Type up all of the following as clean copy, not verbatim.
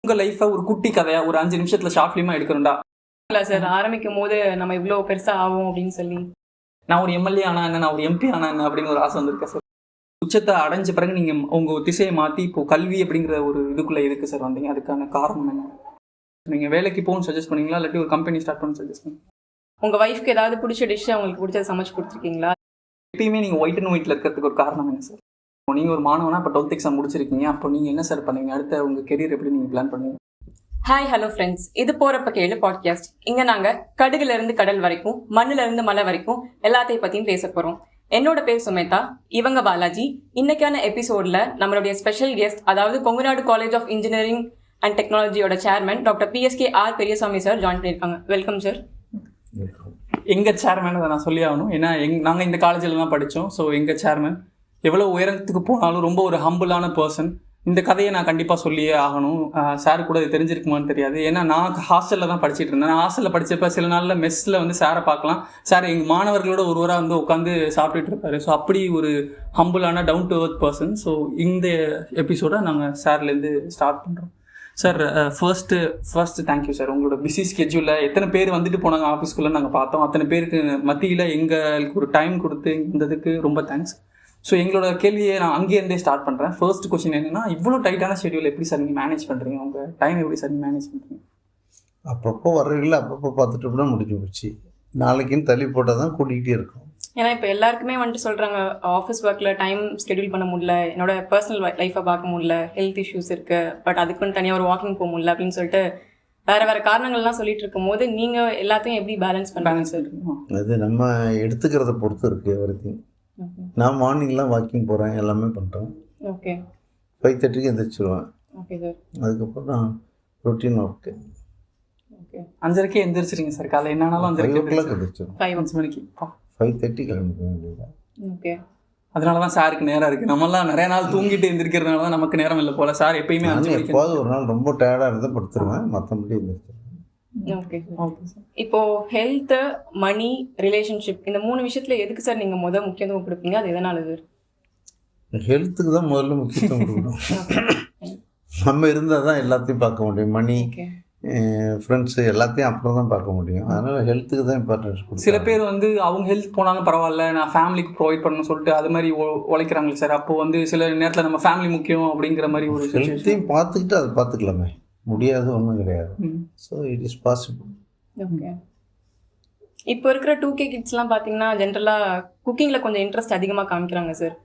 உங்க லைஃபை ஒரு குட்டி கதையா ஒரு 5 நிமிஷத்துல ஷார்ட் ஃபிலிமா எடுக்கணும்டா. இல்ல சார், ஆரம்பிக்கும் போது நம்ம இவ்வளோ பெருசா ஆகும் அப்படின்னு சொல்லி நான் ஒரு எம்எல்ஏ ஆனா என்ன, நான் ஒரு எம்பி ஆனா என்ன அப்படின்னு ஒரு ஆசை வந்திருக்கேன் சார். உச்சத்தை அடைஞ்ச பிறகு நீங்க உங்க திசையை மாத்தி இப்போ கல்வி அப்படிங்கிற ஒரு இதுக்குள்ள எதுக்கு சார் வந்தீங்க? அதுக்கான காரணம் என்ன? நீங்க வேலைக்கு போகணும்னு சஜஸ்ட் பண்ணீங்களா இல்லாட்டி ஒரு கம்பெனி ஸ்டார்ட் பண்ண சஜஸ்ட் பண்ணீங்க? உங்க ஒய்ஃப்க்கு ஏதாவது பிடிச்ச டிஷ் அவங்களுக்கு பிடிச்சது சமைச்சு கொடுத்துருக்கீங்களா? எப்பயுமே நீங்க ஒயிட் அண்ட் ஒயிட்ல இருக்கிறதுக்கு ஒரு காரணம் என்ன சார்? நீங்க ஒரு மாணவனா இப்போ 12th எக்ஸாம் முடிச்சிருக்கீங்க, அப்போ நீங்க என்ன சார் பண்ணுவீங்க? அடுத்த உங்க கெரியர் எப்படி நீங்க பிளான் பண்ணுவீங்க? ஹாய் ஹலோ ஃப்ரெண்ட்ஸ், இது போறப்ப கேளு பாட்காஸ்ட். இங்க நாங்க கடுகுல இருந்து கடல் வரைக்கும், மண்ணுல இருந்து மலை வரைக்கும் எல்லாத்தையும் பத்தியும் பேச போறோம். என்னோட பேர் சுமேதா, இவங்க பாலாஜி. இன்னைக்கான எபிசோட்ல நம்மளுடைய ஸ்பெஷல் கெஸ்ட், அதாவது Kongunadu college of engineering and டெக்னாலஜியோட chairman doctor PSK R Periyasamy sir join பண்ணியிருக்காங்க. Welcome sir. எங்க சேர்மன் அதை நான் சொல்லி ஆகணும், ஏன்னா நாங்கள் இந்த காலேஜில் தான் படித்தோம். ஸோ எங்கள் சேர்மன் எவ்வளோ உயரத்துக்கு போனாலும் ரொம்ப ஒரு ஹம்பிளான பர்சன். இந்த கதையை நான் கண்டிப்பாக சொல்லியே ஆகணும். சார் கூட இது தெரிஞ்சிருக்குமான்னு தெரியாது, ஏன்னா நான் ஹாஸ்டலில் தான் படிச்சுட்டு இருந்தேன். நான் ஹாஸ்டலில் படித்தப்ப சில நாளில் மெஸ்ஸில் வந்து சாரை பார்க்கலாம். சார் எங்கள் மாணவர்களோட ஒருவராக வந்து உட்காந்து சாப்பிட்டுட்டு இருப்பாரு. ஸோ அப்படி ஒரு ஹம்பிளான down to earth person. So இந்த எபிசோடை நாங்கள் சார்லேருந்து ஸ்டார்ட் பண்ணுறோம். Sir first thank you sir. உங்களோட பிஸி ஸ்கெட்யூலில் எத்தனை பேர் வந்துட்டு போனாங்க ஆஃபீஸ்க்குள்ளே நாங்கள் பார்த்தோம். அத்தனை பேருக்கு மத்தியில் எங்களுக்கு ஒரு டைம் கொடுத்து இருந்ததுக்கு ரொம்ப தேங்க்ஸ். ஸோ எங்களோட கேள்வியை நான் அங்கேருந்தே ஸ்டார்ட் பண்ணுறேன். ஃபர்ஸ்ட் கொஸ்டின் என்னென்னா, இவ்வளோ டைட்டான ஷெட்யூல் எப்படி சார் நீங்கள் மேனேஜ் பண்ணுறீங்க? உங்கள் டைம் எப்படி சார் நீங்கள் மேனேஜ் பண்ணுறீங்க? அப்பப்போ வர்றீங்களா, அப்பப்போ பார்த்துட்டோம்னா முடிஞ்சு போச்சு. நாளைக்குன்னு தள்ளி போட்டால் தான் கூட்டிகிட்டே இருக்கும். ஏன்னா இப்போ எல்லாருக்குமே வந்துட்டு சொல்கிறாங்க, ஆஃபீஸ் ஒர்க்கில் டைம் ஸ்கெடியூல் பண்ண முடியல, என்னோட பர்சனல் லைஃப்பை பார்க்க முடியல, ஹெல்த் இஷ்யூஸ் இருக்குது, பட் அதுக்குன்னு தனியாக ஒரு வாக்கிங் போக முடியல அப்படின்னு சொல்லிட்டு வேறு காரணங்கள்லாம் சொல்லிட்டு இருக்கும் போது நீங்கள் எல்லாத்தையும் எப்படி பேலன்ஸ் பண்ணுறாங்க சார்? அது நம்ம எடுத்துக்கிறத பொறுத்து இருக்குது எவ்ரிதிங். நான் மார்னிங்லாம் வாக்கிங் போகிறேன், எல்லாமே பண்ணுறேன். ஓகே. 5:30க்கு எந்திரிச்சிடுவேன். Okay sir. அதுக்கப்புறம் நான் ரொட்டீன் ஒர்க்கு. ஓகே. 5:30க்கே எந்திரிச்சிருங்க சார். காலை என்னன்னாலும் 5 o'clock எந்திரிச்சிடும். 5 மணிக்கு 5:30 கிளம்பிக்க வேண்டியது. ஓகே. அதனால தான் சாருக்கு நேரம் இருக்குது. நம்மளாம் நிறைய நாள் தூங்கிட்டு எந்திரிக்கிறதுனால தான் நமக்கு நேரம் இல்லை போல. சார் எப்பயுமே எப்போது ஒரு நாள் ரொம்ப டயர்டாக இருந்தால் படுத்துருவேன், மற்றபடி எந்திரிச்சிருவேன். Okay sir. இப்போ ஹெல்த், மணி, ரிலேஷன்ஷிப் இந்த 3 விஷயத்துல எதுக்கு சார் நீங்க முக்கியத்துவம் கொடுப்பீங்க? அது எதனால சார்? ஹெல்த்துக்கு தான் முதல்ல முக்கியத்துவம் கொடுக்கணும். நம்ம இருந்தால் தான் எல்லாத்தையும் பார்க்க முடியும். மணி, ஃப்ரெண்ட்ஸு எல்லாத்தையும் அப்புறம் தான் பார்க்க முடியும். அதனால் ஹெல்த்துக்கு தான் இம்பார்ட்டன்ஸ் கொடுக்கும். சில பேர் வந்து அவங்க ஹெல்த் போனாலும் பரவாயில்ல, நான் ஃபேமிலிக்கு ப்ரொவைட் பண்ணணும்னு சொல்லிட்டு அது மாதிரி உழைக்கிறாங்களே சார். அப்போ வந்து சில நேரத்தில் நம்ம ஃபேமிலி முக்கியம் அப்படிங்கிற மாதிரி ஒரு ஹெல்த்தையும் பார்த்துக்கிட்டு அதை பார்த்துக்கலாமே. முடியாது, ஒன்றும் கிடையாது. So it is possible. Okay. இப்போ இருக்கிற 2K கிட்ஸ்லாம் பார்த்தீங்கன்னா ஜென்ரலாக குக்கிங்கில் கொஞ்சம் இன்ட்ரெஸ்ட் அதிகமாக காமிக்கிறாங்க சார்.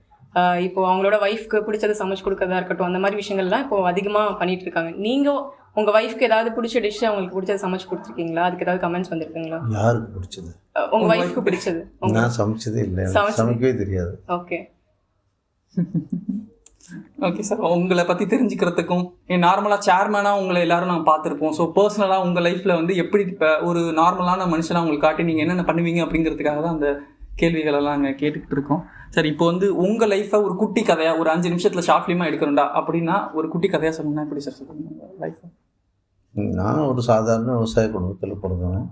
இப்போ அவங்களோட ஒய்ஃப்க்கு பிடிச்சது சமைச்சு கொடுக்கறதா இருக்கட்டும், அந்த மாதிரி விஷயங்கள்லாம் இப்போ அதிகமாக பண்ணிட்டு இருக்காங்க. நீங்கள் உங்கள் ஒய்ஃப்க்கு ஏதாவது பிடிச்ச டிஷ் அவங்களுக்கு பிடிச்சது சமைச்சு கொடுத்துருக்கீங்களா? அதுக்கு ஏதாவது கமெண்ட்ஸ் வந்திருக்குங்களா? யாருக்கு பிடிச்சது? உங்கள் ஒய்ஃப்க்கு பிடிச்சது. நான் சமைச்சதே இல்லை, சமைக்கவே தெரியாது. ஓகே. Okay sir. உங்களை பற்றி தெரிஞ்சுக்கிறதுக்கும், நார்மலாக சேர்மனாக உங்களை எல்லாரும் நாங்கள் பார்த்துருப்போம். ஸோ பர்சனலாக உங்கள் லைஃப்பில் வந்து எப்படி இப்போ ஒரு நார்மலான மனுஷனாக உங்களுக்கு காட்டி நீங்கள் என்னென்ன பண்ணுவீங்க அப்படிங்கிறதுக்காக தான் அந்த கேள்விகளெல்லாம் நாங்கள் கேட்டுக்கிட்டு இருக்கோம். சார் இப்போ வந்து உங்கள் லைஃப்பை ஒரு குட்டி கதையாக ஒரு 5 நிமிஷத்தில் ஷார்ட் ஃபிலிமாக எடுக்கணும்டா அப்படின்னா ஒரு குட்டி கதையாக சொன்னீங்கன்னா எப்படி சார் சொல்லுங்க லைஃப்பை? நான் ஒரு சாதாரண விவசாய குடும்பத்தில் பிறந்தவன்.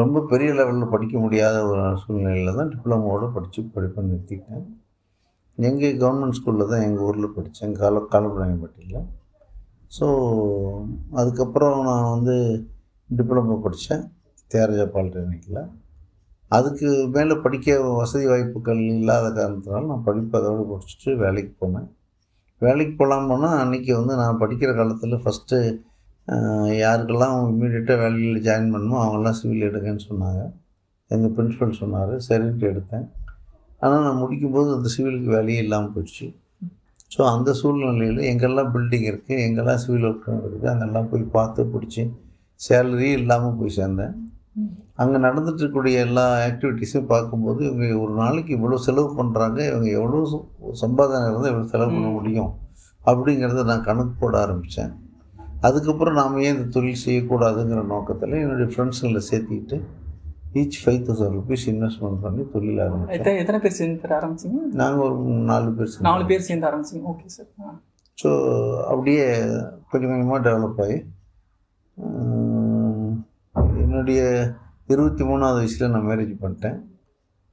ரொம்ப பெரிய லெவலில் படிக்க முடியாத ஒரு சூழ்நிலையில் தான் டிப்ளமோடு படிப்பை நிறுத்திக்கிட்டேன். எங்கள் கவர்மெண்ட் ஸ்கூலில் தான் எங்கள் ஊரில் படித்தேன், காலப்பட்டியில். ஸோ அதுக்கப்புறம் நான் வந்து டிப்ளமோ படித்தேன் தியாகராஜா பாலிடெக்னிக்கில். அதுக்கு மேலே படிக்க வசதி வாய்ப்புகள் இல்லாத காரணத்தினால நான் படிப்பு அதோடு படிச்சுட்டு வேலைக்கு போனேன். வேலைக்கு போனால் அன்றைக்கி வந்து நான் படிக்கிற காலத்தில் ஃபஸ்ட்டு யாருக்கெல்லாம் இம்மீடியட்டாக வேலையில் ஜாயின் பண்ணணுமோ அவங்கெல்லாம் சிவில் எடுங்கன்னு சொன்னாங்க. எங்கள் பிரின்ஸிபல் சொன்னார், சரின்ட்டு எடுத்தேன். ஆனால் நான் முடிக்கும்போது அந்த சிவிலுக்கு வேலையே இல்லாமல் போயிடுச்சு. ஸோ அந்த சூழ்நிலையில் எங்கெல்லாம் பில்டிங் இருக்குது, எங்கெல்லாம் சிவில் ஒர்க் இருக்குது, அங்கெல்லாம் போய் பார்த்து பிடிச்சி சேலரி இல்லாமல் போய் சேர்ந்தேன். அங்கே நடந்துட்டு இருக்கக்கூடிய எல்லா ஆக்டிவிட்டீஸும் பார்க்கும்போது இவங்க ஒரு நாளைக்கு இவ்வளோ செலவு பண்ணுறாங்க, இவங்க எவ்வளோ சம்பாதனை இருந்தால் எவ்வளோ செலவு பண்ண முடியும் அப்படிங்கிறத நான் கணக்கு போட ஆரம்பித்தேன். அதுக்கப்புறம் நாம் ஏன் இந்த தொழில் செய்யக்கூடாதுங்கிற நோக்கத்தில் என்னுடைய ஃப்ரெண்ட்ஸுங்களை சேர்த்துக்கிட்டு ஈச் 5,000 rupees இன்வெஸ்ட்மெண்ட் பண்ணி தொழில் ஆரம்பிச்சோம். எத்தனை பேர் சேர்ந்து ஆரம்பிச்சிங்க? நாங்கள் ஒரு 4 பேர் சேர்ந்து ஆரம்பிச்சிங்க. Okay sir. ஸோ அப்படியே கொஞ்சம் கொஞ்சமாக டெவலப் ஆகி என்னுடைய 23வது வயசில் நான் மேரேஜ் பண்ணிட்டேன்.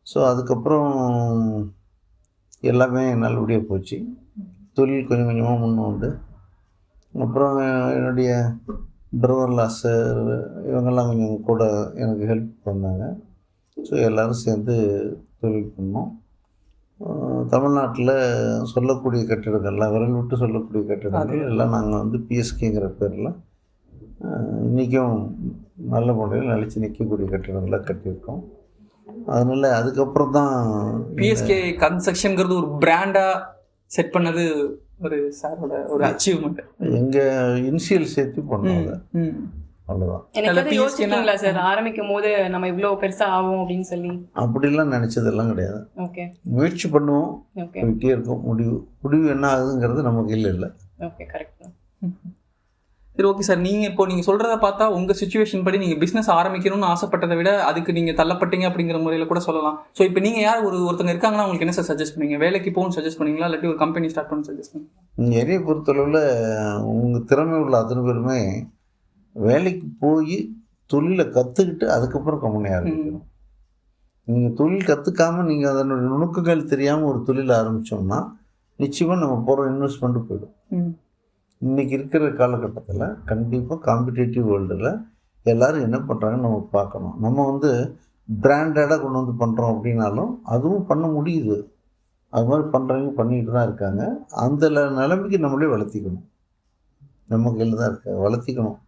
ஸோ அதுக்கப்புறம் எல்லாமே நல்லபடியாக போச்சு. தொழில் கொஞ்சம் கொஞ்சமாக முன்னோண்டு அப்புறம் என்னுடைய பிரதர்லாஸ் இவங்கெல்லாம் கொஞ்சம் கூட எனக்கு ஹெல்ப் பண்ணாங்க. ஸோ எல்லோரும் சேர்ந்து தொழில் பண்ணோம். தமிழ்நாட்டில் சொல்லக்கூடிய கட்டிடங்கள்லாம் விரல் விட்டு சொல்லக்கூடிய கட்டிடங்கள் எல்லாம் நாங்கள் வந்து பிஎஸ்கேங்கிற பேரில் இன்றைக்கும் நல்ல முறையில் நிலச்சி நிற்கக்கூடிய கட்டிடங்களாக கட்டியிருக்கோம். அதனால் அதுக்கப்புறம் தான் பிஎஸ்கே கன்ஸ்ட்ரக்ஷன்ங்கிறது ஒரு பிராண்டாக செட் பண்ணது ஒரு சாரோட ஒரு அச்சீவ்மெண்ட். எங்கள் இனிஷியல் சேர்த்து பண்ணாங்க, அவ்வளோதான். எனக்கு யோசிச்சிருக்கீங்களா சார் ஆரம்பிக்கும் போது நம்ம இவ்வளோ பெருசாக ஆகும் அப்படின்னு சொல்லி? அப்படிலாம் நினச்சதெல்லாம் கிடையாது. ஓகே, முயற்சி பண்ணுவோம், போயிட்டே இருக்கும். முடிவு என்ன ஆகுதுங்கிறது நமக்கு இல்லை. Okay, correct. சரி, ஓகே சார். நீங்கள் சொல்கிறத பார்த்தா உங்கள் சுச்சுவேஷன் படி நீங்கள் பிஸ்னஸ் ஆரம்பிக்கணும்னு ஆசைப்பட்டதை விட அதுக்கு நீங்கள் தள்ளப்பட்டீங்க அப்படிங்கிற முறையில் கூட சொல்லலாம். ஸோ இப்போ நீங்கள் யார் ஒருத்தங்க இருக்காங்கன்னா உங்களுக்கு என்ன சார் சஜஸ்ட் பண்ணுவீங்க? வேலைக்கு போகணும்னு சஜஸ்ட் பண்ணீங்களா, இல்லாட்டி ஒரு கம்பெனி ஸ்டார்ட் பண்ண சஜஸ்ட் பண்ணுவீங்க? என்னையை பொறுத்தளவில் உங்கள் திறமை உள்ள அத்தனை பேருமே வேலைக்கு போய் தொழிலை கற்றுக்கிட்டு அதுக்கப்புறம் கம்பெனி ஆரம்பிக்கணும். நீங்கள் தொழில் கற்றுக்காமல் நீங்கள் அதனுடைய நுணுக்கங்கள் தெரியாமல் ஒரு தொழில் ஆரம்பித்தோம்னா நிச்சயமாக நம்ம போகிற இன்வெஸ்ட்மெண்ட்டு போயிடும். இன்றைக்கி இருக்கிற காலகட்டத்தில் கண்டிப்பாக காம்படிட்டிவ் வேர்ல்டில் எல்லோரும் என்ன பண்ணுறாங்கன்னு நம்ம பார்க்கணும். நம்ம வந்து பிராண்டடாக கொண்டு வந்து பண்ணுறோம் அப்படின்னாலும் அதுவும் பண்ண முடியுது. அது மாதிரி பண்ணுறவங்க பண்ணிக்கிட்டு தான் இருக்காங்க. அந்த நிலைமைக்கு நம்மளே வளர்த்திக்கணும். நம்ம கையில் தான் இருக்க வளர்த்திக்கணும்.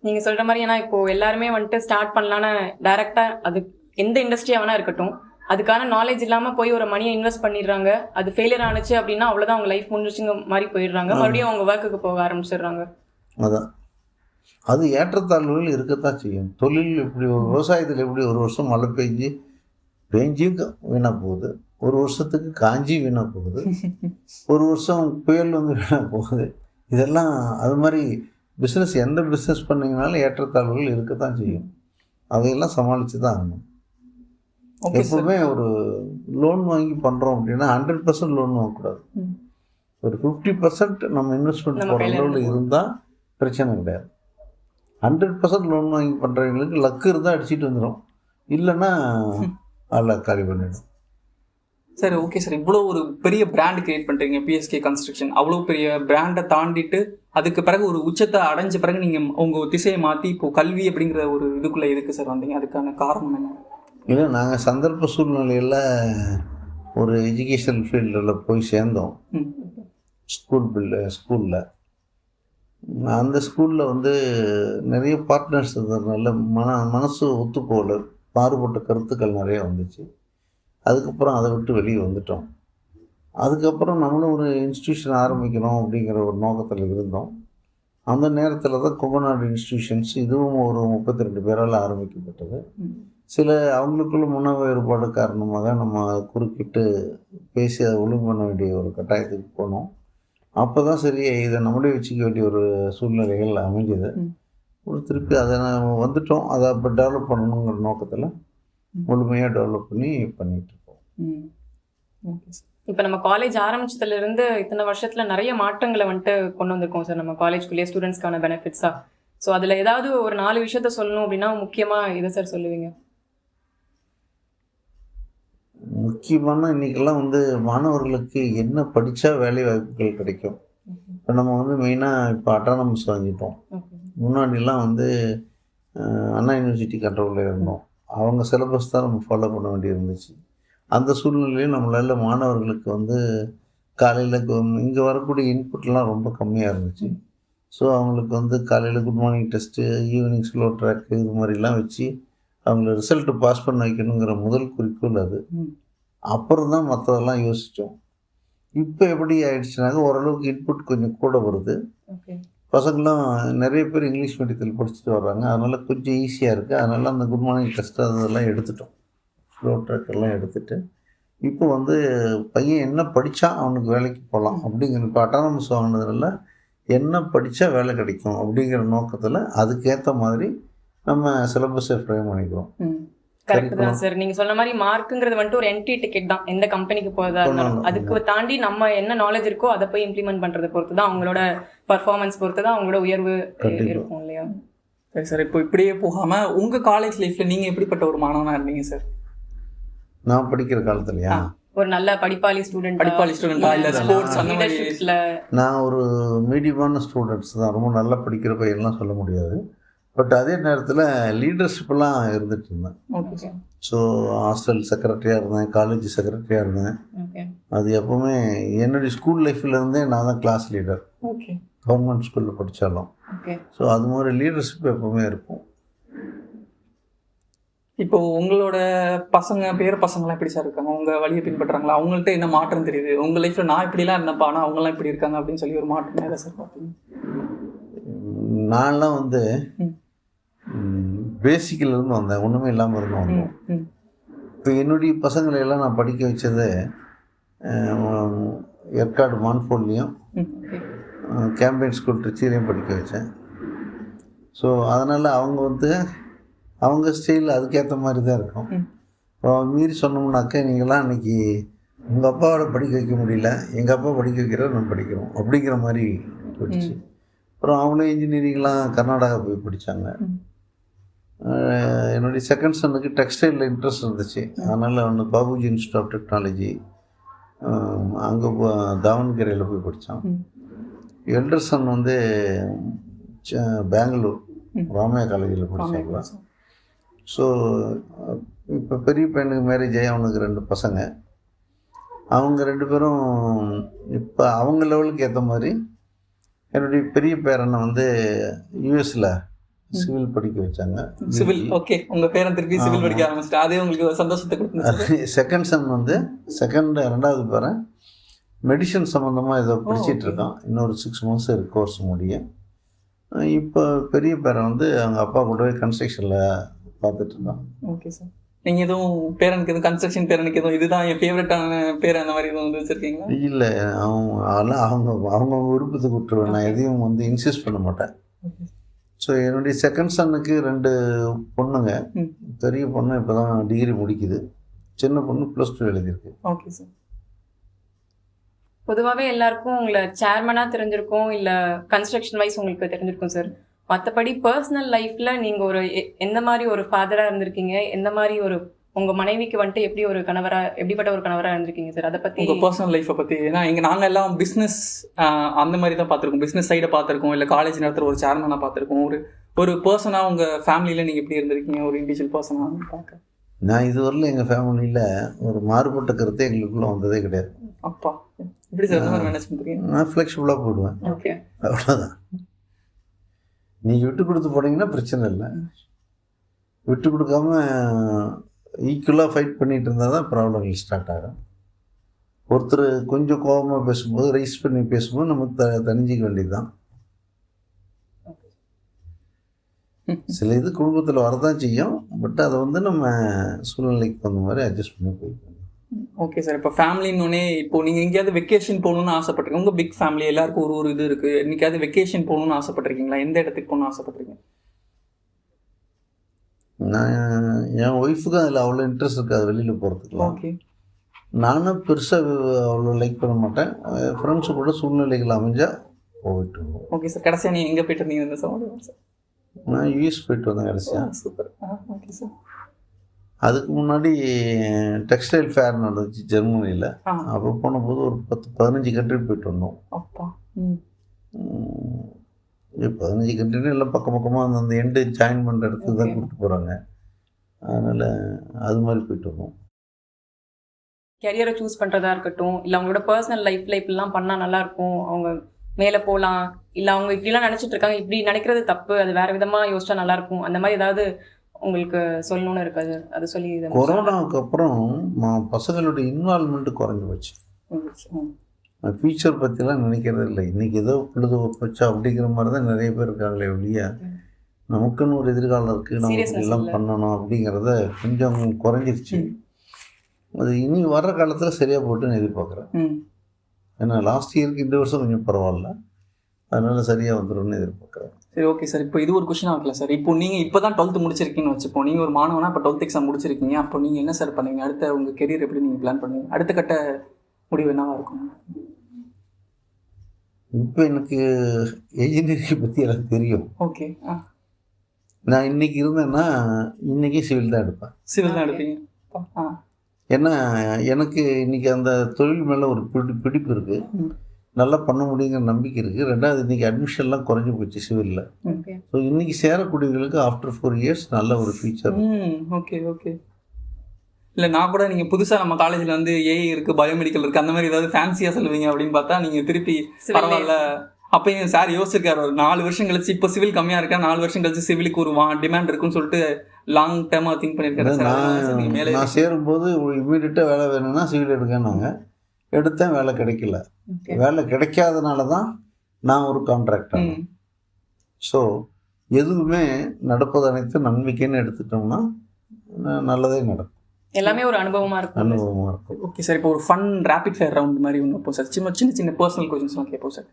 நீங்கள் சொல்கிற மாதிரி, ஏன்னா இப்போது எல்லாருமே வந்துட்டு ஸ்டார்ட் பண்ணலான்னு டைரெக்டாக அது எந்த இண்டஸ்ட்ரியாக வேணால் இருக்கட்டும், அதுக்கான நாலேஜ் இல்லாமல் போய் ஒரு மணியை இன்வெஸ்ட் பண்ணிடுறாங்க. அது ஃபெயிலியர் ஆனிச்சு அப்படின்னா அவ்வளோதான், அவங்க லைஃப் முடிஞ்சிச்சுங்க மாதிரி போயிடுறாங்க. மறுபடியும் அவங்க ஒர்க்குக்கு போக ஆரம்பிச்சிடுறாங்க. அதான், அது ஏற்றத்தாழ்வுகள் இருக்கத்தான் செய்யும். தொழில் எப்படி, விவசாயத்தில் எப்படி ஒரு வருஷம் மழை பெஞ்சியும் வீணாக போகுது, ஒரு வருஷத்துக்கு காஞ்சி வீணாக போகுது, ஒரு வருஷம் புயல் வந்து வீணாக போகுது. இதெல்லாம் அது மாதிரி பிஸ்னஸ், எந்த பிஸ்னஸ் பண்ணிங்கனாலும் ஏற்றத்தாழ்வுகள் இருக்கத்தான் செய்யும். அதையெல்லாம் சமாளித்து தான் ஆகணும். எப்பவுமே ஒரு லோன் வாங்கி பண்ணுறோம் அப்படின்னா 100% லோன் வாங்கக்கூடாது. ஒரு 50% நம்ம இன்வெஸ்ட்மெண்ட் போகிற அளவில் இருந்தால் பிரச்சனை கிடையாது. 100% லோன் வாங்கி பண்ணுறவங்களுக்கு லக்கு இருந்தால் அடிச்சுட்டு வந்துடும், இல்லைன்னா அதில் காலி பண்ணிடும். சரி, ஓகே சார். இவ்வளோ ஒரு பெரிய பிராண்ட் கிரியேட் பண்ணுறீங்க, பிஎஸ்கே கன்ஸ்ட்ரக்ஷன். அவ்வளோ பெரிய பிராண்டை தாண்டிட்டு அதுக்கு பிறகு ஒரு உச்சத்தை அடைஞ்ச பிறகு நீங்கள் உங்கள் திசையை மாற்றி இப்போது கல்வி அப்படிங்கிற ஒரு இதுக்குள்ளே எதுக்கு சார் வந்தீங்க? அதுக்கான காரணம் என்ன? இல்லை, நாங்கள் சந்தர்ப்ப சூழ்நிலையில் ஒரு எஜுகேஷன் ஃபீல்டில் போய் சேர்ந்தோம். ஸ்கூலில் அந்த ஸ்கூலில் வந்து நிறைய பார்ட்னர்ஸ் இருந்ததுனால மனசு ஒத்து போகல, மாறுபட்ட கருத்துக்கள் நிறைய வந்துச்சு. அதுக்கப்புறம் அதை விட்டு வெளியே வந்துட்டோம். அதுக்கப்புறம் நம்மளும் ஒரு இன்ஸ்டியூஷன் ஆரம்பிக்கணும் அப்படிங்கிற ஒரு நோக்கத்தில் இருந்தோம். அந்த நேரத்தில் தான் கொங்கநாடு இன்ஸ்டியூஷன்ஸ், இதுவும் ஒரு 32 பேரால் ஆரம்பிக்கப்பட்டது. சில அவங்களுக்குள்ள முன்ன வேறுபாடு காரணமாக நம்ம குறுக்கிட்டு பேசி அதை ஒழுங்கு பண்ண வேண்டிய ஒரு கட்டாயத்துக்கு போனோம். அப்போ தான் சரி, இதை நம்மளே வச்சுக்க வேண்டிய ஒரு சூழ்நிலைகள் அமைஞ்சது. ஒரு திருப்பி அதை நம்ம வந்துட்டோம். அதை அப்போ டெவலப் பண்ணணுங்கிற நோக்கத்தில் முழுமையாக டெவலப் பண்ணிகிட்டு இருக்கோம். இப்போ நம்ம காலேஜ் ஆரம்பிச்சதுலேருந்து இத்தனை வருஷத்தில் நிறைய மாற்றங்களை வந்துட்டு கொண்டு வந்திருக்கோம் சார் நம்ம காலேஜ்குள்ளேயே ஸ்டூடெண்ட்ஸ்க்கான பெனிஃபிட்ஸாக. ஸோ அதில் ஏதாவது ஒரு 4 விஷயத்த சொல்லணும் அப்படின்னா முக்கியமாக இதை சார் சொல்லுவீங்க? முக்கியமான இன்றைக்கெல்லாம் வந்து மாணவர்களுக்கு என்ன படித்தா வேலை வாய்ப்புகள் கிடைக்கும். இப்போ நம்ம வந்து மெயினாக இப்போ அட்டானமஸ் வாங்கிட்டோம். முன்னாடிலாம் வந்து அண்ணா யூனிவர்சிட்டி கண்ட்ரோலில் இருந்தோம். அவங்க சிலபஸ் தான் நம்ம ஃபாலோ பண்ண வேண்டி இருந்துச்சு. அந்த சூழ்நிலையில் நம்மளால் மாணவர்களுக்கு வந்து காலையில் இங்கே வரக்கூடிய இன்புட்லாம் ரொம்ப கம்மியாக இருந்துச்சு. ஸோ அவங்களுக்கு வந்து காலையில் good morning test, evening slow track, இது மாதிரிலாம் வச்சு அவங்கள ரிசல்ட்டு பாஸ் பண்ண வைக்கணுங்கிற முதல் குறிக்கோள் அது. அப்புறம் தான் மற்றதெல்லாம் யோசித்தோம். இப்போ எப்படி ஆயிடுச்சுனாக்க ஓரளவுக்கு இன்புட் கொஞ்சம் கூட வருது. பசங்களாம் நிறைய பேர் இங்கிலீஷ் மீடியத்தில் படிச்சுட்டு வர்றாங்க. அதனால் கொஞ்சம் ஈஸியாக இருக்குது. அதனால் அந்த குட் மார்னிங் டெஸ்ட்டு அதெல்லாம் எடுத்துட்டோம், ஸ்லோ ட்ராக்கெல்லாம் எடுத்துகிட்டு இப்போ வந்து பையன் என்ன படித்தா அவனுக்கு வேலைக்கு போகலாம் அப்படிங்கிற, இப்போ அட்டானமஸ் வாங்கினதுனால என்ன படித்தா வேலை கிடைக்கும் அப்படிங்கிற நோக்கத்தில் அதுக்கேற்ற மாதிரி நம்ம சிலபஸை ஃப்ரேம் பண்ணிக்கிறோம். கரெக்ட் தான் சார். நீங்க சொன்ன மாதிரி மார்க்குங்கிறது வந்துட்டு ஒரு என்ட்ரி டிக்கெட் தான் எந்த கம்பெனிக்கு போறதா இருந்தாலும். அதுக்கு தாண்டி நம்ம என்ன நாலேஜ் இருக்கோ அதை போய் இம்ப்ளிமெண்ட் பண்றதை பொறுத்து தான் அவங்களோட பர்ஃபார்மன்ஸ் பொறுத்து தான் அவங்களோட உயர்வு இருக்கும் இல்லையா? சரி சார், இப்போ இப்படியே போகாம உங்க காலேஜ் லைஃப்ல நீங்க எப்படிப்பட்ட ஒரு மாணவனா இருந்தீங்க சார்? நான் படிக்கிற காலத்துலையா ஒரு நல்ல படிப்பாளி ஸ்டூடெண்டா இல்லை ஸ்போர்ட்ஸ் அந்த மாதிரி? லீடர்ஷிப்ல? நான் ஒரு மீடியமான ஸ்டூடெண்ட்ஸ் தான், ரொம்ப நல்லா படிக்கிற பையன்லாம் சொல்ல முடியாது. பட் அதே நேரத்தில் லீடர்ஷிப்லாம் இருந்துட்டு இருந்தேன். ஓகே ஸோ ஹாஸ்டல் செக்ரட்டரியாக இருந்தேன், காலேஜ் செக்ரட்டரியாக இருந்தேன். ஓகே அது எப்போவுமே என்னுடைய ஸ்கூல் லைஃப்லேருந்தே நான் தான் கிளாஸ் லீடர், ஓகே கவர்மெண்ட் ஸ்கூலில் படித்தாலும். ஓகே. ஸோ அது மாதிரி லீடர்ஷிப் எப்போவுமே இருக்கும். இப்போ உங்களோட பேர பசங்களாம் எப்படி சார் இருக்காங்க? உங்க வழியை பின்பற்றுறாங்களா? அவங்கள்ட்ட என்ன மாற்றம் தெரியுது? உங்க லைஃப்ல நான் இப்படிலாம் இருந்தப்பா, ஆனால் அவங்களாம் இப்படி இருக்காங்க அப்படின்னு சொல்லி ஒரு மாற்றம் எதை சார் பார்த்தீங்க? நான்லாம் வந்து பேசிக்கிலேருந்து வந்தேன், ஒன்றுமே இல்லாமல் இருந்து வந்தோம். இப்போ என்னுடைய பசங்களை எல்லாம் நான் படிக்க வச்சது ஏற்காடு மான்ஃபோர்ட்லேயும் கேம்பெயின் ஸ்கூல் திருச்சியிலையும் படிக்க வச்சேன். ஸோ அதனால் அவங்க வந்து அவங்க ஸ்டைல் அதுக்கேற்ற மாதிரி தான் இருக்கும். இப்போ மீறி சொன்னோம்னாக்க நீங்களாம் இன்றைக்கி உங்கள் அப்பாவோட படிக்க வைக்க முடியல, எங்கள் அப்பா படிக்க வைக்கிறத நம்ம படிக்கிறோம் அப்படிங்கிற மாதிரி போயிடுச்சு. அப்புறம் அவங்களே இன்ஜினியரிங்லாம் கர்நாடகா போய் படித்தாங்க. என்னுடைய செகண்ட் சனுக்கு டெக்ஸ்டைலில் இன்ட்ரெஸ்ட் இருந்துச்சு, அதனால் ஒன்று பாபுஜி இன்ஸ்டியூட் ஆஃப் டெக்னாலஜி அங்கே தாவணகரையில் போய் படித்தான். எல்டர் சன் வந்து பெங்களூர் ராமையா காலேஜில் படித்தாங்களா. ஸோ இப்போ பெரிய பையனுக்கு மேரேஜ் ஆகி அவனுக்கு 2 பசங்க. அவங்க 2 பேரும் இப்போ அவங்க லெவலுக்கு ஏற்ற மாதிரி என்னுடைய பெரிய பேரனை வந்து யூஎஸில் சிவில் படிக்க வச்சாங்க. சிவில். ஓகே, உங்கள் பேரன் திருப்பி சிவில் படிக்க ஆரம்பிச்சிட்டு அதே உங்களுக்கு சந்தோஷத்தை கொடுத்துருச்சு. செகண்ட் சன் வந்து ரெண்டாவது பேரன் மெடிசன் சம்மந்தமாக ஏதோ படிச்சிட்டு இருக்கான். இன்னொரு 6 months கோர்ஸ் முடியும். இப்போ பெரிய பேரன் வந்து அவங்க அப்பா கூடவே கன்ஸ்ட்ரக்ஷனில் பார்த்துட்டு இருக்கான். Okay sir. நீங்கள் எதுவும் பேரனுக்கு எதுவும் கன்ஸ்ட்ரக்ஷன் பேரனுக்கு எதுவும் இதுதான் என் ஃபேவரட்டான பேர் அந்த மாதிரி எதுவும் வந்து வச்சுருக்கீங்களா? இல்லை, அதெல்லாம் அவங்க விருப்பத்துக்கு விட்டுருவேன், நான் எதையும் வந்து இன்சிஸ்ட் பண்ண மாட்டேன். ஸோ என்னுடைய செகண்ட் சன்னுக்கு 2 பொண்ணுங்க. பெரிய பொண்ணு இப்போ தான் டிகிரி முடிக்குது, சின்ன பொண்ணு +2 எழுதியிருக்கு. Okay sir. பொதுவாகவே எல்லாருக்கும் உங்களை சேர்மனாக தெரிஞ்சிருக்கும், இல்லை கன்ஸ்ட்ரக்ஷன் வைஸ் உங்களுக்கு தெரிஞ்சிருக்கும் சார். மற்றபடி பர்சனல் லைஃப்பில் நீங்கள் ஒரு எந்த மாதிரி ஒரு ஃபாதராக இருந்திருக்கீங்க, எந்த மாதிரி ஒரு உங்கள் மனைவிக்கு வந்துட்டு எப்படிப்பட்ட ஒரு கணவராக இருந்திருக்கீங்க சார்? அதை பற்றி உங்கள் பர்சனல் லைஃப்பை பற்றி. ஏன்னா நாங்கள் எல்லாம் பிஸ்னஸ் அந்த மாதிரி தான் பார்த்துருக்கோம், பிஸ்னஸ் சைடை பார்த்துருக்கோம், இல்லை காலேஜ் நடத்துகிற ஒரு சேர்மனாக பார்த்துருக்கோம். ஒரு பர்சனாக உங்கள் ஃபேமிலியில் நீங்கள் எப்படி இருந்திருக்கீங்க, ஒரு இண்டிவிஜுவல் பர்சனாக பார்க்க? நான் இதுவரையிலும் எங்கள் ஃபேமிலியில் ஒரு மாறுபட்ட கருத்து எங்களுக்குள்ளே வந்ததே கிடையாது. அப்பா எப்படி சார் அந்த மாதிரி மேனேஜ் பண்ணுறீங்க? நான் ஃப்ளெக்சிபிளாக போடுவேன், ஓகே, அவ்வளோதான். நீங்கள் விட்டு கொடுத்து போனீங்கன்னா பிரச்சனை இல்லை, விட்டு கொடுக்காம ஈக்குவலாக ஃபைட் பண்ணிகிட்டு இருந்தால் தான் ப்ராப்ளங்கள் ஸ்டார்ட் ஆகும். ஒருத்தர் கொஞ்சம் கோபமாக பேசும்போது ரைஸ் பண்ணி பேசும்போது நம்ம தணிஞ்சிக்க வேண்டியது தான். சில இது குடும்பத்தில் வரதான் செய்யும், பட் அதை வந்து நம்ம சூழ்நிலைக்கு தகுந்த மாதிரி அட்ஜஸ்ட் பண்ணி போய்க்கணும். Okay sir. இப்போ ஃபேமிலின்னொன்னே இப்போ நீங்கள் எங்கேயாவது வெக்கேஷன் போகணுன்னு ஆசைப்பட்டிருக்கீங்க? உங்கள் பிக் ஃபேமிலி எல்லாருக்கும் ஒரு இது இருக்குது. என்னைக்காவது வெக்கேஷன் போகணுன்னு ஆசைப்பட்டிருக்கீங்களா? எந்த இடத்துக்கு போகணுன்னு ஆசைப்பட்டிருக்கீங்க? நான் என் ஒய்ஃபுக்கு அதில் அவ்வளோ இன்ட்ரெஸ்ட் இருக்காது வெளியில் போகிறதுக்குலாம். ஓகே. நானும் பெருசாக அவ்வளோ லைக் பண்ண மாட்டேன். ஃப்ரெண்ட்ஸு கூட சூழ்நிலைகள் அமைஞ்சால் போயிட்டு வருவோம். Okay sir. கடைசியாக நீங்கள் எங்கே போயிட்டு இருந்தீங்க இந்த சமாளிங்க சார்? நான் யூஎஸ் போயிட்டு வந்தேன் கடைசியாக. சூப்பர். Okay sir. அதுக்கு முன்னாடி டெக்ஸ்டைல் ஃபேர் நடந்துச்சு ஜெர்மனியில். அப்போ போனபோது ஒரு 10-15 கண்ட்ரி போயிட்டு வந்தோம். அப்பா 15 கண்ட்ரின்னு எல்லாம் பக்கமாக அந்த எண்டு ஜாயின் பண்ணுற இடத்துக்கு தான் கூப்பிட்டு போகிறாங்க. அதனால் அது மாதிரி போயிட்டு வந்தோம். கெரியரை சூஸ் பண்ணுறதா இருக்கட்டும், இல்லை அவங்களோட பர்சனல் லைஃப்பில் இப்படிலாம் பண்ணால் நல்லாயிருக்கும், அவங்க மேலே போகலாம், இல்லை அவங்க இப்படிலாம் நினச்சிட்டு இருக்காங்க, இப்படி நினைக்கிறது தப்பு, அது வேறு விதமாக யோசிச்சா நல்லாயிருக்கும், அந்த மாதிரி ஏதாவது உங்களுக்கு சொல்லணும்னு இருக்காது? அது சொல்லி கொரோனாவுக்கு அப்புறம் பசங்களுடைய இன்வால்மெண்ட்டு குறைஞ்சி போச்சு. ஃபியூச்சர் பற்றிலாம் நினைக்கிறது இல்லை. இன்றைக்கி ஏதோ பொழுது போச்சா அப்படிங்கிற மாதிரி தான் நிறைய பேர் இருக்காங்களே ஒழிய நமக்குன்னு ஒரு எதிர்காலம் இருக்குது, நமக்கு எல்லாம் பண்ணணும் அப்படிங்கிறத கொஞ்சம் குறைஞ்சிருச்சு. அது இனி வர்ற காலத்தில் சரியாக போட்டுன்னு எதிர்பார்க்குறேன். ஏன்னா லாஸ்ட் இயருக்கு இந்த வருஷம் கொஞ்சம் பரவாயில்ல, அதனால் சரியாக வந்துடும்னு எதிர்பார்க்குறேன். சரி, ஓகே சார். இப்போ இது ஒரு கொஸ்டின் ஆகல சார். இப்போ நீங்கள் இப்போ தான் 12th முடிச்சிருக்கீங்கன்னு வச்சுப்போம். நீங்கள் ஒரு மாணவனா இப்போ 12th எக்ஸாம் முடிச்சிருக்கீங்க. அப்போ நீங்கள் என்ன சார் பண்ணுவீங்க? அடுத்த உங்கள் கெரியர் எப்படி நீங்கள் பிளான் பண்ணுவீங்க? அடுத்த கட்ட முடிவு என்னவாக இருக்கும்? இப்போ எனக்கு இன்ஜினியரிங் பற்றி எனக்கு தெரியும். ஓகே. நான் இன்றைக்கி இருந்தேன்னா இன்றைக்கி சிவில் தான் எடுப்பேன். சிவில் தான் எடுப்பீங்க? ஏன்னா எனக்கு இன்றைக்கி அந்த தொழில் மேலே ஒரு பிடிப்பு இருக்குது, நல்லா பண்ண முடியுங்கிற நம்பிக்கை இருக்குது. ரெண்டாவது இன்றைக்கி அட்மிஷன்லாம் குறைஞ்சி போச்சு சிவிலில். ஓகே ஸோ இன்றைக்கி சேரக்கூடியவர்களுக்கு ஆஃப்டர் 4 இயர்ஸ் நல்ல ஒரு ஃபியூச்சர். Okay okay. இல்லை நான் கூட நீங்கள் புதுசாக நம்ம காலேஜில் வந்து ஏஐ இருக்குது, பயோமெடிக்கல் இருக்குது, அந்த மாதிரி ஏதாவது ஃபேன்சியாக சொல்லுவீங்க அப்படின்னு பார்த்தா நீங்கள் திருப்பி பரவாயில்ல. அப்பயும் சார் யோசிச்சிருக்காரு ஒரு 4 வருஷம் கழிச்சு, இப்போ சிவில் கம்மியாக இருக்கா, 4 வருஷம் கழிச்சு சிவிலுக்கு ஒரு டிமாண்ட் இருக்குன்னு சொல்லிட்டு லாங் டேர்மாக திங்க் பண்ணியிருக்காரு சார். நான் சேரும்போது இமீடியட்டாக வேலை வேணும்னா சிவில் எடுக்கன்னாங்க, எடுத்தேன், வேலை கிடைக்கல. வேலை கிடைக்காதனால தான் நான் ஒரு கான்ட்ராக்டர். ஸோ எதுவுமே நடப்பது அனைத்து நம்பிக்கைன்னு எடுத்துட்டோம்னா நல்லதே நடக்கும். எல்லாமே ஒரு அனுபவமாக இருக்கும். ஓகே சார், இப்போ ஒரு ஃபன் ரேபிட் ஃபயர் ரவுண்ட் மாதிரி ஒன்று வைப்போம் சார். சின்ன சின்ன பர்சனல் கொஸ்டின்ஸ்லாம் கேட்போம் சார்.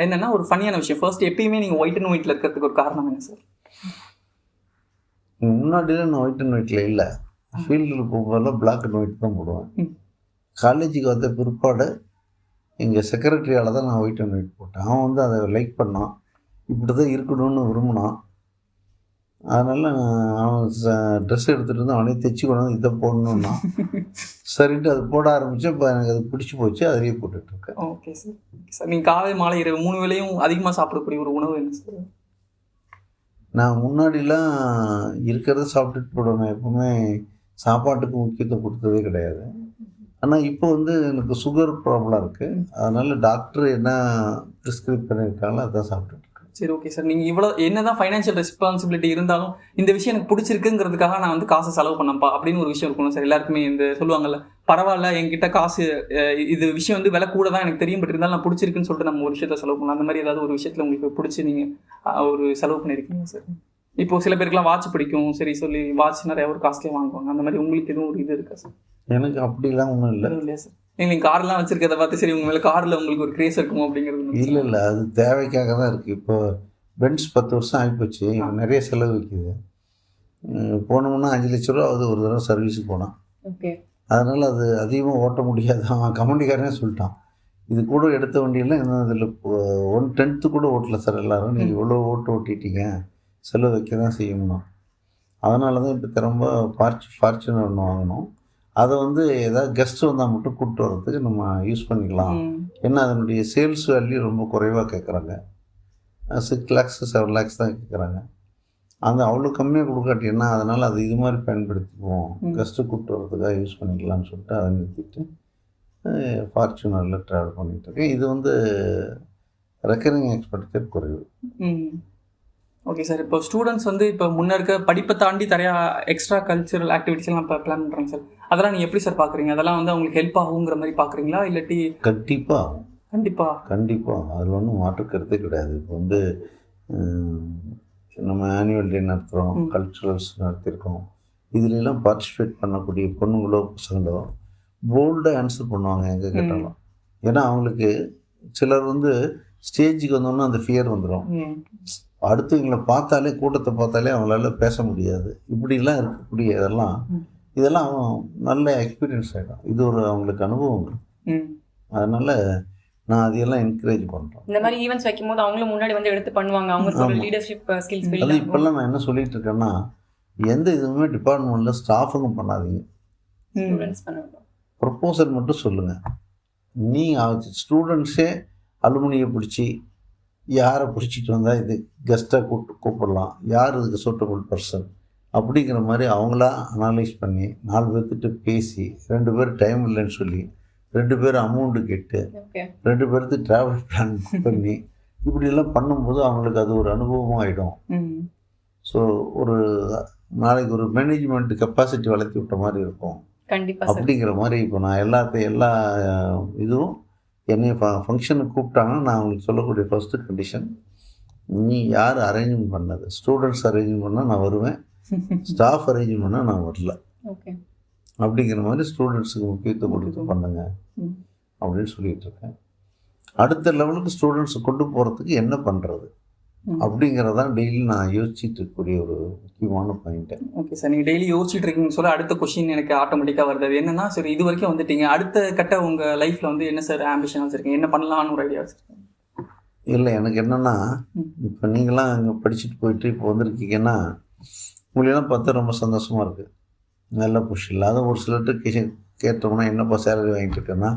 என்னென்னா ஒரு ஃபன்னியான விஷயம், ஃபர்ஸ்ட் எப்பயுமே நீங்கள் ஒயிட் அண்ட் ஒயிட்டில் இருக்கிறதுக்கு ஒரு காரணம் என்ன சார்? முன்னாடியில் நான் ஒயிட் அண்ட் ஒயிட்டில் இல்லை, ஃபீல்டில் போகும்போதெல்லாம் பிளாக் அண்ட் ஒயிட் தான் போடுவேன். காலேஜுக்கு வந்த பிற்பாடு எங்கள் செக்ரட்டரியால் தான் நான் ஒயிட் அண்ட் ஒயிட் போட்டேன். அவன் வந்து அதை லைக் பண்ணான், இப்படி தான் இருக்கணும்னு விரும்பினான். அதனால் அவன் ட்ரெஸ் எடுத்துகிட்டு வந்து அவனே தைச்சி கொண்டு வந்து இதை போடணுன்னா சரின்ட்டு அது போட ஆரம்பித்தேன். இப்போ எனக்கு அது பிடிச்சி போச்சு, அதிலேயே போட்டுட்ருக்கேன். Okay sir. ஓகே சார், நீங்கள் காலை மாலை இரவு 3 வேளையும் அதிகமாக சாப்பிடக்கூடிய ஒரு உணவு என்ன சார்? நான் முன்னாடிலாம் இருக்கிறத சாப்பிட்டுட்டு போடுவேன், எப்போவுமே சாப்பாட்டுக்கு முக்கியத்துவம் கொடுத்ததே கிடையாது. ஆனால் இப்போ வந்து எனக்கு சுகர் ப்ராப்ளம் இருக்குது, அதனால் டாக்டர் என்ன ப்ரிஸ்கிரைப் பண்ணியிருக்காங்களோ அதான் சாப்பிட்டுட்டு. சரி ஓகே சார், நீங்கள் இவ்வளோ என்ன தான் ஃபைனான்ஷியல் ரெஸ்பான்சிபிலிட்டி இருந்தாலும் இந்த விஷயம் எனக்கு பிடிச்சிருக்குங்கிறதுக்காக நான் வந்து காசை செலவு பண்ணப்பா அப்படின்னு ஒரு விஷயம் இருக்கணும் சார். எல்லாருக்குமே இந்த சொல்லுவாங்கல்ல, பரவாயில்ல என்கிட்ட காசு இது விஷயம் வந்து விலை கூட தான் எனக்கு தெரியும், பட் இருந்தாலும் நான் பிடிச்சிருக்குன்னு சொல்லிட்டு நம்ம ஒரு விஷயத்த செலவு பண்ணலாம். அந்த மாதிரி ஏதாவது ஒரு விஷயத்தில் உங்களுக்கு பிடிச்சி நீங்கள் ஒரு செலவு பண்ணியிருக்கீங்க சார்? இப்போது சில பேருக்குலாம் வாட்ச் பிடிக்கும், சரி சொல்லி வாட்ச் நிறைய ஒரு காஸ்ட்லியாக வாங்குவாங்க, அந்த மாதிரி உங்களுக்கு எதுவும் ஒரு இது இருக்கா சார்? எனக்கு அப்படிலாம் ஒன்றும் இல்லை. இல்லையா சார்? நீங்கள் கார்லாம் வச்சுருக்கதை பார்த்து சரி உங்கள் மேலே காரில் உங்களுக்கு ஒரு கிரேஸ் இருக்குமோ அப்படிங்கிறது? இல்லை, அது தேவைக்காக தான் இருக்குது. இப்போ பென்ஸ் 10 வருஷம் ஆகிப்போச்சு, நிறைய செலவு வைக்குது. போனோம்னா 5 லட்ச ரூபா ஆகுது ஒரு தடவை சர்வீஸுக்கு போனால். ஓகே, அதனால் அது அதிகமாக ஓட்ட முடியாது. அவன் கமெண்டிக்காரனே சொல்லிட்டான், இது கூட எடுத்த வண்டியெல்லாம் இன்னும் இதில் 1/10 கூட ஓட்டல சார் எல்லோரும், நீங்கள் இவ்வளோ ஓட்டிட்டீங்க, செலவு வைக்க தான் செய்யணும். அதனால தான் இப்போ திரும்ப ஃபார்ச்சுனர் ஒன்று வாங்கினோம். அதை வந்து ஏதாவது கெஸ்ட் வந்தால் மட்டும் கூப்பிட்டு வர்றதுக்கு நம்ம யூஸ் பண்ணிக்கலாம். ஏன்னா அதனுடைய சேல்ஸ் வேல்யூ ரொம்ப குறைவாக கேட்குறாங்க, 6 lakhs 7 lakhs தான் கேட்குறாங்க. அந்த அவ்வளோ கம்மியாக கொடுக்காட்டின்னா அதனால் அது இது மாதிரி பயன்படுத்திக்குவோம், கெஸ்ட்டு கூப்பிட்டு வர்றதுக்காக யூஸ் பண்ணிக்கலாம்னு சொல்லிட்டு அதை நிறுத்திட்டு ஃபார்ச்சுனரில் ட்ராவல் பண்ணிகிட்ருக்கேன். இது வந்து ரெக்கரிங் எக்ஸ்பெண்டிச்சர் குறைவு. ஓகே சார், இப்போ ஸ்டூடெண்ட்ஸ் வந்து இப்போ முன்னே இருக்க படிப்பை தாண்டி நிறையா எக்ஸ்ட்ரா கல்ச்சுரல் ஆக்டிவிட்டிஸ்லாம் இப்போ பிளான் பண்ணுறாங்க சார். அதெல்லாம் நீங்கள் எப்படி சார் பார்க்குறீங்க? அதெல்லாம் வந்து அவங்களுக்கு ஹெல்ப் ஆகுங்கிற மாதிரி பார்க்குறீங்களா, இல்லாட்டி? கண்டிப்பாக ஆகும். கண்டிப்பாக அதில் ஒன்றும் மாற்றுக்கிறதே கிடையாது. இப்போ வந்து நம்ம ஆனுவல் டே நடத்துகிறோம், கல்ச்சுரல்ஸ் நடத்தியிருக்கோம், இதுலெல்லாம் பார்ட்டிசிபேட் பண்ணக்கூடிய பொண்ணுங்களோ பசங்களோ போல்டாக ஆன்சர் பண்ணுவாங்க எங்கே கேட்டாலும். ஏன்னா அவங்களுக்கு சிலர் வந்து ஸ்டேஜுக்கு வந்தோன்னா அந்த ஃபியர் வந்துடும், அடுத்தவங்களை பார்த்தாலே கூட்டத்தை பார்த்தாலே அவங்களால பேச முடியாது. இப்படிலாம் இருக்கக்கூடிய இதெல்லாம் நல்ல எக்ஸ்பீரியன்ஸ் ஆகிடும். இது ஒரு அவங்களுக்கு அனுபவம். அதனால் நான் அதையெல்லாம் என்கரேஜ் பண்ணுறேன். இந்த மாதிரி ஈவெண்ட்ஸ் வைக்கும்போது அவங்களும் முன்னாடி வந்து எடுத்து பண்ணுவாங்க, அவங்களுக்கு ஒரு லீடர்ஷிப் ஸ்கில்ஸ். அது இப்போல்லாம் நான் என்ன சொல்லிட்டு இருக்கேன்னா, எந்த இதுவுமே டிபார்ட்மெண்ட்டில் ஸ்டாஃபுங்க பண்ணாதீங்க, ஸ்டூடெண்ட்ஸ் பண்ணுவாங்க. ப்ரொப்போசல் மட்டும் சொல்லுங்கள். ஸ்டூடெண்ட்ஸே அலுமினியை பிடிச்சி யாரை பிடிச்சிட்டு வந்தால் இது கெஸ்ட்டாக கூப்பிடலாம், யார் இதுக்கு சூட்டபிள் பர்சன் அப்படிங்கிற மாதிரி அவங்களா அனலைஸ் பண்ணி 4 பேர்த்திட்ட பேசி 2 பேர் டைம் இல்லைன்னு சொல்லி 2 பேர் அமௌண்ட்டு கேட்டு 2 பேர்த்து ட்ராவல் பிளான் பண்ணி இப்படியெல்லாம் பண்ணும்போது அவங்களுக்கு அது ஒரு அனுபவமாக ஆகிடும். ஸோ ஒரு நாளைக்கு ஒரு மேனேஜ்மெண்ட் கெப்பாசிட்டி வளர்த்தி விட்ட மாதிரி இருக்கும். கண்டிப்பாக அப்படிங்கிற மாதிரி இப்போ நான் எல்லா இதுவும் என்னை ஃபங்க்ஷனுக்கு கூப்பிட்டாங்கன்னா நான் அவங்களுக்கு சொல்லக்கூடிய ஃபஸ்ட்டு கண்டிஷன், நீ யார் அரேஞ்ச்மெண்ட் பண்ணது, ஸ்டூடெண்ட்ஸ் அரேஞ்ச் பண்ணால் நான் வருவேன், ஸ்டாஃப் அரேஞ்ச் பண்ணால் நான் வரல, அப்படிங்கிற மாதிரி ஸ்டூடெண்ட்ஸுக்கு முக்கியத்துவம் கொடுத்து பண்ணுங்க அப்படின்னு சொல்லிகிட்டு இருக்கேன். அடுத்த லெவலுக்கு ஸ்டூடெண்ட்ஸை கொண்டு போகிறதுக்கு என்ன பண்ணுறது அப்படிங்கிறதான் டெய்லி நான் யோசிச்சுட்டு இருக்கக்கூடிய ஒரு முக்கியமான பாயிண்ட்டு. ஓகே சார், நீங்கள் டெய்லி யோசிச்சுட்டு இருக்கீங்கன்னு சொல்ல அடுத்த கொஸ்டின் எனக்கு ஆட்டோமேட்டிக்காக வருது. அது என்னன்னா, சரி இது வரைக்கும் வந்துட்டீங்க, அடுத்த கட்ட உங்கள் லைஃப்பில் வந்து என்ன சார் ஆம்பிஷன் வச்சுருக்கீங்க, என்ன பண்ணலான்னு ஒரு ஐடியா வச்சுருக்கேன்? இல்லை, எனக்கு என்னென்னா, இப்போ நீங்களாம் அங்கே படிச்சுட்டு போயிட்டு இப்போ வந்திருக்கீங்கன்னா உங்களெல்லாம் பார்த்தா ரொம்ப சந்தோஷமாக இருக்குது. நல்ல பொசிஷன் இல்லாத ஒரு சிலர்கிட்ட கேட்டோம்னா என்னப்பா சேலரி வாங்கிட்டு இருக்கேன்னா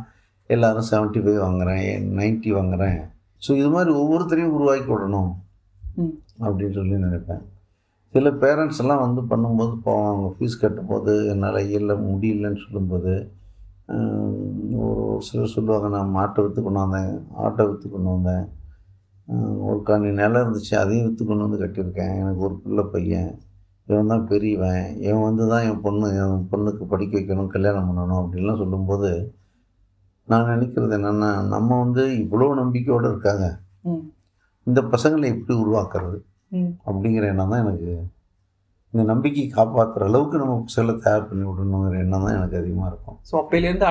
எல்லோரும் 75 வாங்குறேன், 90 வாங்குறேன். ஸோ இது மாதிரி ஒவ்வொருத்தரையும் உருவாக்கி விடணும் அப்படின்னு சொல்லி நினைப்பேன். சில பேரண்ட்ஸ் எல்லாம் வந்து பண்ணும்போது போவோம், அவங்க ஃபீஸ் கட்டும்போது என்னால் இல்லை முடியலன்னு சொல்லும்போது ஒரு சிலர் சொல்லுவாங்க, நான் மாட்டை விற்று கொண்டு வந்தேன், ஆட்டோ விற்று கொண்டு வந்தேன், ஒரு காணி நிலம் இருந்துச்சு அதையும் விற்று கொண்டு வந்து கட்டியிருக்கேன், எனக்கு ஒரு பிள்ளை பையன், இவன் தான் பெரியவன், இவன் வந்து தான் என் பொண்ணுக்கு படிக்க வைக்கணும், கல்யாணம் பண்ணணும் அப்படின்லாம் சொல்லும்போது நான் நினைக்கிறது என்னென்னா, நம்ம வந்து இவ்வளோ நம்பிக்கையோடு இருக்காங்க, இந்த பசங்களை எப்படி உருவாக்குறது அப்படிங்கிற எண்ணம் தான் எனக்கு, இந்த நம்பிக்கை காப்பாற்றுற அளவுக்கு நம்ம பசங்களை தயார் பண்ணி விடணுங்கிற எண்ணம் தான் எனக்கு அதிகமாக இருக்கும். ஸோ அப்போலேருந்து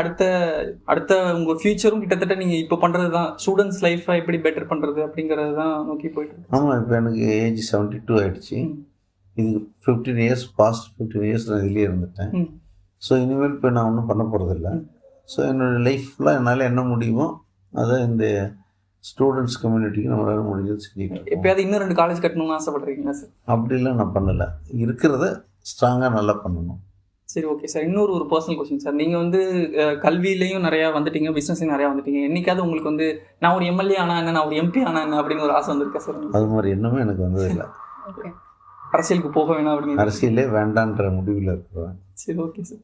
அடுத்த உங்கள் ஃப்யூச்சரும் கிட்டத்தட்ட நீங்கள் இப்போ பண்ணுறது தான், ஸ்டூடெண்ட்ஸ் லைஃப்பை எப்படி பெட்டர் பண்ணுறது அப்படிங்கிறது தான் நோக்கி போயிட்டு. ஆமாம், இப்போ எனக்கு ஏஜ் 72 ஆகிடுச்சு. இது 15 இயர்ஸ் பாஸ்ட் 15 இயர்ஸ் நான் இதுலேயே இருந்துட்டேன். ஸோ இனிமேல் இப்போ நான் ஒன்றும் பண்ண போகிறதில்ல. ஸோ என்னோடய லைஃப்பில் என்னால் என்ன முடியுமோ அதை இந்த ஸ்டூடெண்ட்ஸ் கம்யூனிட்டிக்கு நம்மளால் முடிஞ்சது செஞ்சுட்டு. எப்போயாவது இன்னும் 2 காலேஜ் கட்டணும்னு ஆசைப்படுறீங்களா சார்? அப்படிலாம் நான் பண்ணலை, இருக்கிறத ஸ்ட்ராங்காக நல்லா பண்ணணும். சரி, ஓகே சார். இன்னொரு பர்சனல் கொஸ்டின் சார். நீங்கள் வந்து கல்வியிலையும் நிறையா வந்துட்டீங்க, பிஸ்னஸ்லையும் நிறையா வந்துட்டீங்க. என்னைக்காவது உங்களுக்கு வந்து நான் ஒரு எம்எல்ஏ ஆனால் என்ன, நான் ஒரு எம்பி ஆனால் என்ன அப்படின்னு ஒரு ஆசை வந்திருக்கா சார்? அது மாதிரி எண்ணமே எனக்கு வந்ததில்லை. அரசியலுக்கு போக வேணாம் அப்படின்னு, அரசியலே வேண்டான்ற முடிவில் இருக்கிறேன். சரி, ஓகே சார்.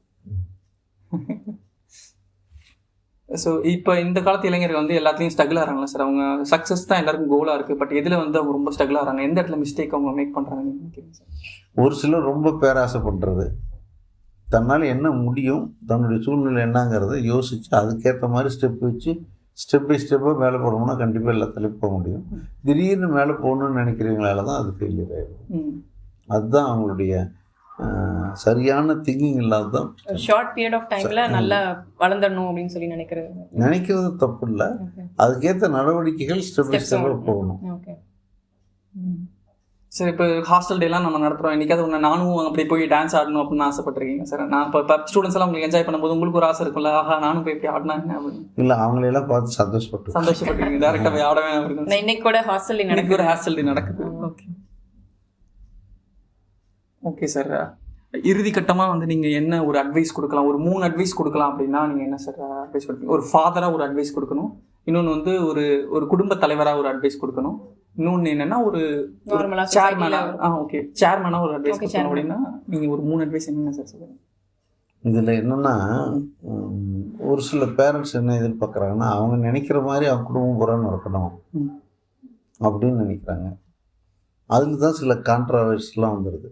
ஸோ இப்போ இந்த காலத்து இளைஞர்கள் வந்து எல்லாத்துலேயும் ஸ்ட்ரகிள் ஆகிறாங்களா சார்? அவங்க சக்ஸஸ் தான் எல்லாருக்கும் கோலாக இருக்குது, பட் எதில் வந்து அவங்க ரொம்ப ஸ்ட்ரகிள் ஆகிறாங்க, எந்த இடத்துல மிஸ்டேக் அவங்க மேக் பண்ணுறாங்கன்னு நினைக்கிறீங்க சார்? ஒரு சிலர் ரொம்ப பேராசை பண்ணுறது, தன்னால் என்ன முடியும், தன்னுடைய சூழ்நிலை என்னங்கிறத யோசித்து அதுக்கேற்ற மாதிரி ஸ்டெப் வச்சு ஸ்டெப் பை ஸ்டெப்பாக மேலே போனோம்னா கண்டிப்பாக எல்லாத்துலேயும் போக முடியும். திடீர்னு மேலே போகணுன்னு நினைக்கிறீங்களால தான் அது ஃபெயிலியர் ஆகிடும். அதுதான் அவங்களுடைய சரியான திங்கிங் இல்லாத தான். ஷார்ட் பீரியட் ஆஃப் டைம்ல நல்லா வளர்ந்துடணும் அப்படின்னு சொல்லி நினைக்கிறது தப்பு இல்லை. அதுக்கேற்ற நடவடிக்கைகள் ஸ்டெப் பை ஸ்டெப்பாக போகணும். சார், இப்போ ஹாஸ்டல் டேலாம் நம்ம நடத்துகிறோம். என்றைக்காவது ஒன்று நானும் அப்படி போய் டான்ஸ் ஆடணும் அப்படின்னு ஆசைப்பட்டிருக்கீங்க சார்? நான் இப்போ ஸ்டூடெண்ட்ஸ் எல்லாம் உங்களுக்கு என்ஜாய் பண்ணும்போது உங்களுக்கு ஒரு ஆசை இருக்குல்ல, ஆஹா நானும் போய் எப்படி ஆடினா என்ன அப்படின்னு? இல்லை, அவங்களெல்லாம் பார்த்து சந்தோஷப்பட்டுருக்கீங்க. டேரெக்டாக போய் ஆட வேணாம் அப்படின்னு. இன்னைக்கு கூட ஹாஸ்டல் டே நடக்குது. Okay okay sir. இறுதி கட்டமாக வந்து நீங்கள் என்ன ஒரு அட்வைஸ் கொடுக்கலாம், ஒரு 3 அட்வைஸ் கொடுக்கலாம் அப்படின்னா நீங்கள் என்ன சார் அட்வைஸ் கொடுப்பீங்க? ஒரு ஃபாதராக ஒரு அட்வைஸ் கொடுக்கணும், இன்னொன்று வந்து ஒரு குடும்ப தலைவராக ஒரு அட்வைஸ் கொடுக்கணும், இன்னொன்று என்னென்னா ஒரு சேர்மேனாக ஒரு அட்வைஸ் கொடுக்கணும். அப்படின்னா நீங்கள் ஒரு 3 அட்வைஸ் என்னென்ன சார் சொல்லுங்கள்? இதில் என்னென்னா, ஒரு சில பேரண்ட்ஸ் என்ன எதிர்பார்க்குறாங்கன்னா, அவங்க நினைக்கிற மாதிரி அவங்க குடும்பம் பூரா நடக்கணும் அப்படின்னு நினைக்கிறாங்க. அதில் தான் சில கான்ட்ராவர்சிலாம் வந்துடுது.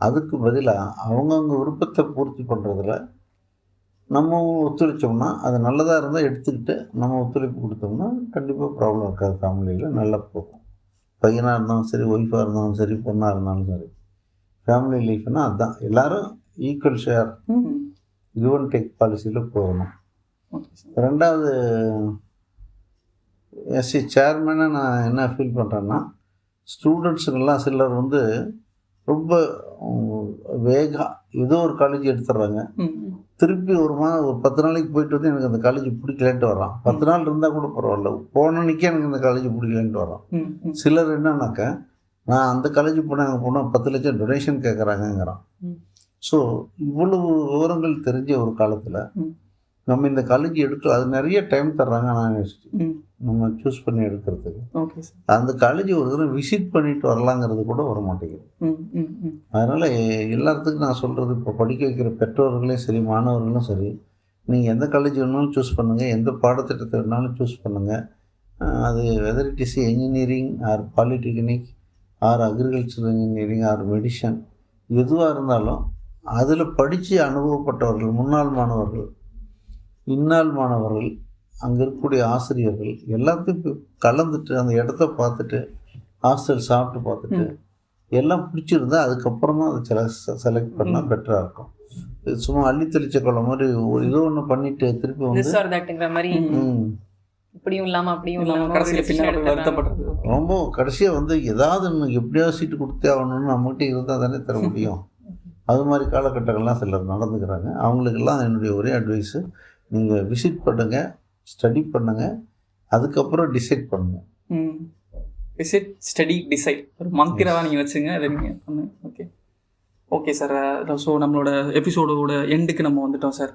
அதுக்கு பதிலாக அவங்கவுங்க விருப்பத்தை பூர்த்தி பண்ணுறதுல நம்ம ஒத்துழைச்சோம்னா, அது நல்லதாக இருந்தால் எடுத்துக்கிட்டு நம்ம ஒத்துழைப்பு கொடுத்தோம்னா கண்டிப்பாக ப்ராப்ளம் இருக்காது. ஃபேமிலியில் நல்லா போகும். பையனாக இருந்தாலும் சரி, ஒய்ஃபாக இருந்தாலும் சரி, பொண்ணாக இருந்தாலும் சரி, ஃபேமிலி லைஃப்னால் அதுதான். எல்லோரும் equal share, give and take பாலிசியில் போகணும். ரெண்டாவது, எஸ்சி சேர்மேனை நான் என்ன ஃபீல் பண்ணுறேன்னா, ஸ்டூடெண்ட்ஸுங்கெல்லாம் சிலர் வந்து ரொம்ப ஏதோ ஒரு காலேஜ் எடுத்துடுறாங்க, திருப்பி ஒரு 10 நாளைக்கு போயிட்டு வந்து எனக்கு அந்த காலேஜ் பிடிக்கலன்ட்டு வரான். 10 நாள் இருந்தால் கூட பரவாயில்ல, போனன்னைக்கே எனக்கு இந்த காலேஜ் பிடிக்கலன்ட்டு வரான். சிலர் என்னன்னாக்கா, நான் அந்த காலேஜ் போனால் அங்கே போனால் 10 லட்சம் டொனேஷன் கேட்குறாங்கங்கிறான். ஸோ இவ்வளவு விவரங்கள் தெரிஞ்ச ஒரு காலத்தில் நம்ம இந்த காலேஜ் எடுக்கலாம், அது நிறைய டைம் தர்றாங்க. நான் யோசிச்சு நம்ம சூஸ் பண்ணி எடுக்கிறதுக்கு அந்த காலேஜ் ஒரு தடவை விசிட் பண்ணிட்டு வரலாங்கிறது கூட வர மாட்டேங்குது. அதனால் எல்லாத்துக்கும் நான் சொல்கிறது, இப்போ படிக்க வைக்கிற பெற்றோர்களையும் சரி, மாணவர்களும் சரி, நீங்கள் எந்த காலேஜ் வேணாலும் சூஸ் பண்ணுங்கள், எந்த பாடத்திட்டத்தை வேணாலும் சூஸ் பண்ணுங்கள். அது whether it is engineering or polytechnic or agriculture engineering or medicine, எதுவாக இருந்தாலும் அதில் படித்து அனுபவப்பட்டவர்கள், முன்னாள் மாணவர்கள், இந்நாள் மாணவர்கள், அங்கே இருக்கக்கூடிய ஆசிரியர்கள் எல்லாத்தையும் கலந்துட்டு அந்த இடத்த பார்த்துட்டு, ஹாஸ்டல் சாப்பிட்டு பார்த்துட்டு எல்லாம் பிடிச்சிருந்தா அதுக்கப்புறம் தான் அதை செலக்ட் பண்ணால் பெட்டராக இருக்கும். சும்மா அள்ளி தெளிச்ச கொள்ள மாதிரி ஒரு ஏதோ ஒன்று பண்ணிட்டு திருப்பி வந்து இப்படியும் இல்லாமல் அப்படியும் ரொம்ப கடைசியாக வந்து ஏதாவது எப்படியாவது சீட்டு கொடுத்தே ஆகணும்னு நம்மகிட்ட இருந்தால் தானே தர முடியும். அது மாதிரி காலகட்டங்கள்லாம் சிலர் நடந்துக்கிறாங்க. அவங்களுக்கெல்லாம் என்னுடைய ஒரே அட்வைஸு, நீங்கள் விசிட் பண்ணுங்கள், ஸ்டடி பண்ணுங்கள், அதுக்கப்புறம் டிசைட் பண்ணுங்கள். விசிட், ஸ்டடி, டிசைட் ஒரு மந்திரவாக நீங்கள் வச்சுங்க, அதை நீங்கள் பண்ணுங்கள். Okay okay sir. ஸோ நம்மளோட எபிசோடோட எண்டுக்கு நம்ம வந்துட்டோம் சார்.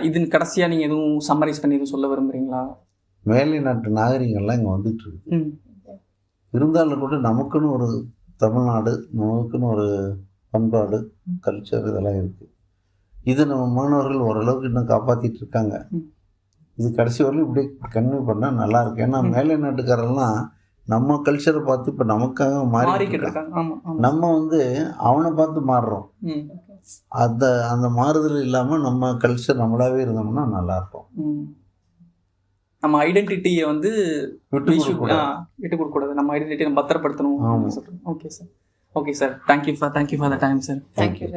இது கடைசியாக நீங்கள் எதுவும் சம்மரைஸ் பண்ணி எதுவும் சொல்ல விரும்புகிறீங்களா? மேலை நாட்டு நாகரிகம்லாம் இங்கே வந்துட்டு இருக்கு. இருந்தாலும் கூட நமக்குன்னு ஒரு தமிழ்நாடு, நமக்குன்னு ஒரு பண்பாடு, கல்ச்சர் இதெல்லாம் இருக்குது. இது நம்ம மாணவர்கள் ஓரளவுக்கு இன்னும் காப்பாற்றிட்டு இருக்காங்க. இது கடைசி வரலும் இப்படி கன்வியூ பண்ணால் நல்லாயிருக்கு. ஏன்னா மேலை நாட்டுக்காரெல்லாம் நம்ம கல்ச்சரை பார்த்து இப்போ நமக்காக மாறிக்கிட்டு இருக்காங்க. நம்ம அவனை பார்த்து மாறுறோம். அந்த மாறுதல் இல்லாமல் நம்ம கல்ச்சர் நம்மளாவே இருந்தோம்னா நல்லாயிருக்கும். நம்ம ஐடென்டிட்டியை விட்டு கொடுக்கூடாது. நம்ம ஐடென்டிட்டியை நம்ம பத்திரப்படுத்தணும். Okay sir. Okay sir. Thank you for the time sir. Thank you.